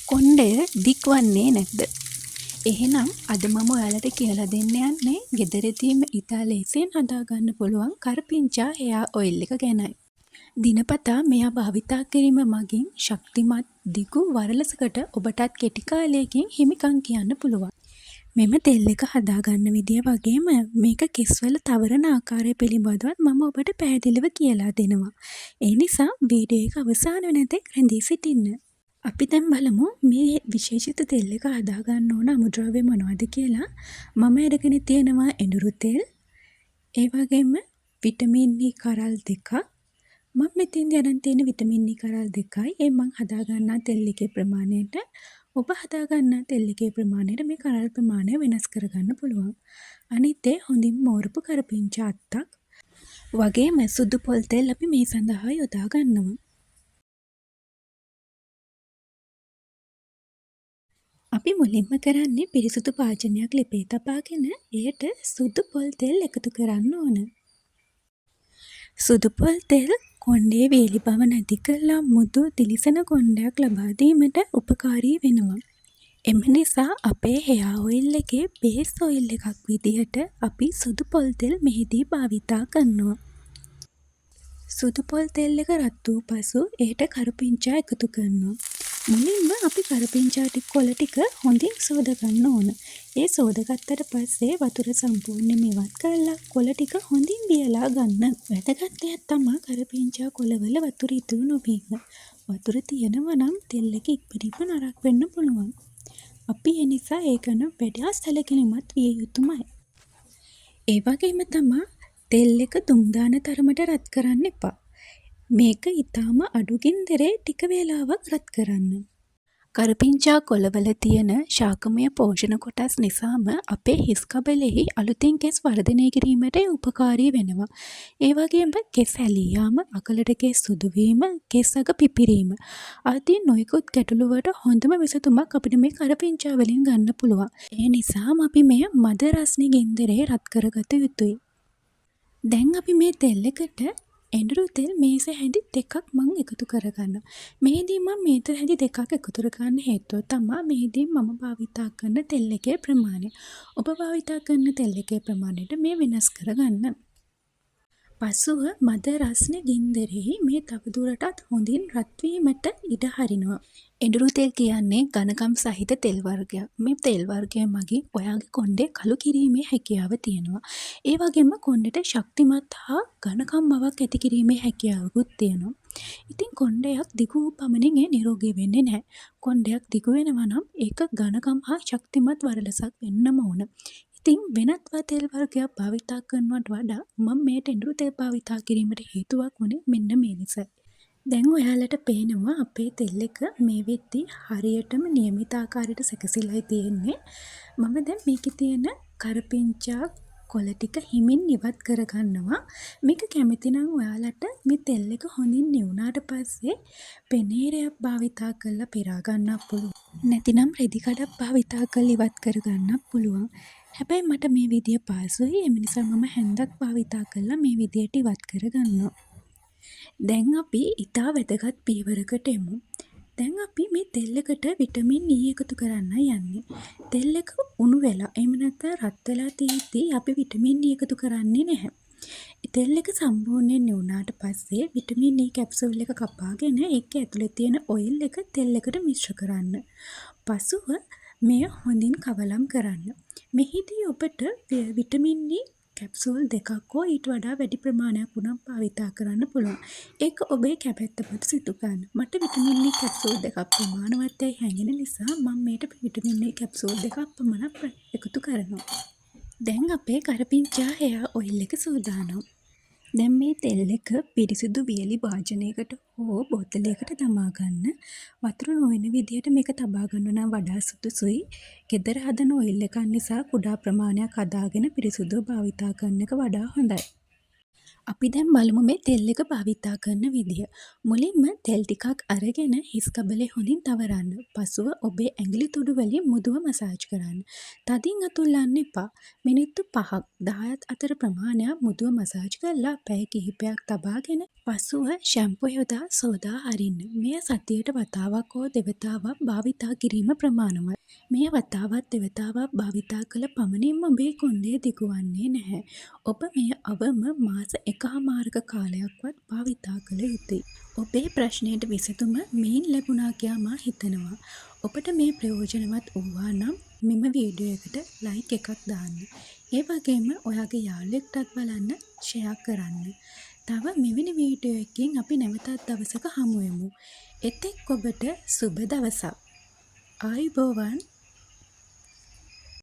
කොණ්ඩය දික් වන්නේ නැද්ද? එහෙනම් අද මම ඔයාලට කියලා දෙන්න යන්නේ ගෙදරදීම ඉතා ලේසියෙන් හදාගන්න පුළුවන් කරපිංචා හෙයා ඔයිල් එක ගැනයි. දිනපතා මෙයා භාවිතා කිරීම මගින් ශක්තිමත් දිගු වරලසකට ඔබටත් කෙටි කාලයකින් හිමිකම් කියන්න පුළුවන්. මෙම තෙල් එක හදාගන්න විදිය වගේම මේක කෙස්වල තවරන ආකාරය පිළිබඳවත් මම ඔබට පැහැදිලිව කියලා දෙනවා. ඒ නිසා වීඩියෝ එක අවසාන වෙනතෙක් රැඳී සිටින්න. අපි දැන් බලමු මේ විශේෂිත තෙල් එක හදාගන්න ඕන අමුද්‍රව්‍ය මොනවද කියලා. මම අරගෙන තියෙනවා එඬරු තෙල්, ඒ වගේම විටමින් E කරල් 2ක්. මම මෙතෙන්දී අරන් තියෙන විටමින් E කරල් 2යි. ඒ මං හදාගන්නා තෙල් එකේ ප්‍රමාණයට ඔබ හදාගන්නා තෙල් එකේ ප්‍රමාණයට මේ කරල් ප්‍රමාණය වෙනස් කරගන්න පුළුවන්. අනිත් ඒ හොඳින් මෝරපු කරපිංචා අත්තක් වගේම සුදු පොල් තෙල් අපි මේ සඳහා යොදා ගන්නවා. අපි මුලින්ම කරන්නේ පිරිසුදු භාජනයක් ලිපේ තබාගෙන එයට සුදු පොල් තෙල් එකතු කරන්න ඕන. සුදු පොල් තෙල් කොණ්ඩේ වේලි බව නැති කරලා මෘදු දිලිසෙන කොණ්ඩයක් ලබා දීමට උපකාරී වෙනවා. එම නිසා අපේ හෙයා ඔයිල් එකේ බේස් ඔයිල් එකක් විදිහට අපි සුදු පොල් තෙල් මෙහිදී භාවිතා කරනවා. සුදු පොල් තෙල් එක රත් වූ පසු එයට කරපිංචා එකතු කරනවා. මුලින්ම අපි කරපිංචා කොළ ටික හොඳින් සෝද ගන්න ඕන. ඒ සෝදගත්තට පස්සේ වතුර සම්පූර්ණයෙන්ම ඉවත් කරලා කොළ ටික හොඳින් වියලා ගන්න. වැදගත් දෙයක් තමයි කරපිංචා කොළවල වතුර ඉතුරු නොවීම. වතුර තියෙනවා නම් තෙල් එක ඉක්මනින්ම නරක් වෙන්න පුළුවන්. අපි ඒ නිසා ඒක ගැන වඩා සැලකිලිමත් විය යුතුමයි. ඒ වගේම තමයි තෙල් එක දුම් දාන තරමට රත් කරන්න එපා. මේක ඊටාම අඩු ගින්දරේ ටික වේලාවක් රත් කරන්න. කරපිංචා කොළවල තියෙන ශාකමය පෝෂණ කොටස් නිසාම අපේ හිස් කබලෙහි අලුතින් කෙස් වර්ධනය කිරීමට උපකාරී වෙනවා. ඒ වගේම කෙස් හැලී යාම, අකලට කෙස් සුදු වීම, කෙස් අග පිපිරීම ආදී නොයෙකුත් ගැටලු වලට හොඳම විසඳුමක් අපිට මේ කරපිංචා වලින් ගන්න පුළුවන්. ඒ නිසාම අපි මේ මද රස්නි ගින්දරේ රත් කරගත යුතුයි. දැන් අපි මේ තෙල් එකට එඬරු තෙල් මේස හැඳි දෙකක් මම එකතු කරගන්නවා. මෙහිදී මම මේස හැඳි දෙකක් එකතු කරගන්න හේතුව තමයි මෙහිදී මම භාවිතා කරන තෙල් එකේ ප්‍රමාණය. ඔබ භාවිතා කරන තෙල් එකේ ප්‍රමාණයට මේ වෙනස් කරගන්න. පසුව මද රස්නේ ගින්දරෙහි මේ තවදුරටත් හොඳින් රත් වීමට ඉඩ හරිනවා. එඬරු තෙල් කියන්නේ ඝනකම් සහිත තෙල් වර්ගයක්. මේ තෙල් වර්ගය මගින් ඔයාගේ කොණ්ඩේ කළු කිරීමේ හැකියාව තියෙනවා. ඒ වගේම කොණ්ඩේට ශක්තිමත් හා ඝනකම් බවක් ඇති කිරීමේ හැකියාවකුත් තියෙනවා. ඉතින් කොණ්ඩයක් දිගු වූ පමණින් ඒ නිරෝගී වෙන්නේ නැහැ. කොණ්ඩයක් දිගු වෙනවා නම් ඒක ඝනකම් හා ශක්තිමත් වරලසක් වෙන්නම ඕන. ඉතින් වෙනත් තෙල් වර්ගයක් භාවිතා කරනවට වඩා මම මේ එඬරු තෙල් භාවිතා කිරීමට හේතුවක් වුණේ මෙන්න මේ නිසයි. දැන් ඔයාලට පේනවා අපේ තෙල් එක මේ වෙද්දී හරියටම නියමිත ආකාරයට සැකසීලායි තියෙන්නේ. මම දැන් මේකේ තියෙන කරපිංචා කොළ ටික හිමින් ඉවත් කරගන්නවා. මේක කැමති නම් ඔයාලට මේ තෙල් එක හොඳින් නිවුණාට පස්සේ පෙනීරයක් භාවිතා කරලා පෙරා ගන්නත් පුළුවන්. නැතිනම් රෙදි කඩක් භාවිතා කරලා ඉවත් කරගන්නත් පුළුවන්. හැබැයි මට මේ විදිය පහසුයි. ඒ නිසා මම හැන්දක් භාවිතා කරලා මේ විදියට ඉවත් කරගන්නවා. දැන් අපි ඊටා වැදගත් පියවරකට එමු. දැන් අපි මේ තෙල් එකට විටමින් E එකතු කරන්න යන්නේ. තෙල් එක උණු වෙලා එහෙම නැත්නම් රත් වෙලා තියෙද්දී අපි විටමින් E එකතු කරන්නේ නැහැ. තෙල් එක සම්පූර්ණයෙන් නිවුණාට පස්සේ විටමින් E කැප්සූල් එක කපාගෙන ඒක ඇතුලේ තියෙන ඔයිල් එක තෙල් එකට මිශ්‍ර කරන්න. පසුව මෙය හොඳින් කවලම් කරන්න. මෙහිදී ඔබට විටමින් E කැප්සූල් දෙකක් හෝ ඊට වඩා වැඩි ප්‍රමාණයක් වුණත් භාවිතා කරන්න පුළුවන්. ඒක ඔබේ කැමැත්ත මත සිදු කරන්න. මට විටමින් E කැප්සූල් දෙකක් ප්‍රමාණවත්යි හැඟෙන නිසා මම මේට විටමින් E කැප්සූල් දෙකක් පමණක් එකතු කරනවා. දැන් අපේ කරපිංචා හෙයා ඔයිල් එක සූදානම්. දැන් මේ තෙල් එක පිරිසිදු වියලි භාජනයකට හෝ බෝතලයකට දමා ගන්න. වතුර නොවන විදිහට මේක තබා ගන්න නම් වඩා සුදුසුයි. ගෙදර හදන ඔයිල් එකක් නිසා කුඩා ප්‍රමාණයක් හදාගෙන පිරිසිදුව භාවිතා කරන එක වඩා හොඳයි. අපි දැන් බලමු මේ තෙල් එක භාවිතා කරන විදිහ. මුලින්ම තෙල් ටිකක් අරගෙන හිස් කබලේ හොඳින් තවරන්න. පසුව ඔබේ ඇඟිලි තුඩු වලින් මුදුව මසාජ් කරන්න. තදින් අතුල්ලන්න එපා. මිනිත්තු 5ක් 10ත් අතර ප්‍රමාණයක් මුදුව මසාජ් කරලා පැය කිහිපයක් තබාගෙන පසුව ෂැම්පු යොදා සෝදා හරින්න. මෙය සතියට වතාවක් හෝ දෙවතාවක් භාවිතා කිරීම ප්‍රමාණවත්. මෙය වතාවක් දෙවතාවක් භාවිතා කළ පමණින්ම ඔබේ කොණ්ඩය දිගු වන්නේ නැහැ. ඔබ මෙය අවම මාස 1.5ක කාලයක්වත් භාවිතා කළ යුතුයි. ඔබේ ප්‍රශ්නයට විසඳුම මෙයින් ලැබුණා කියා මා හිතනවා. ඔබට මේ ප්‍රයෝජනවත් වූවා නම් මෙම වීඩියෝ එකට ලයික් එකක් දාන්න. ඒ වගේම ඔයාගේ යාළුවෙක්ටත් බලන්න ෂෙයා කරන්න. තව මෙවැනි වීඩියෝ එකකින් අපි නැවතත් දවසක හමු වෙමු. එතෙක් ඔබට සුබ දවසක්. ආයුබෝවන්.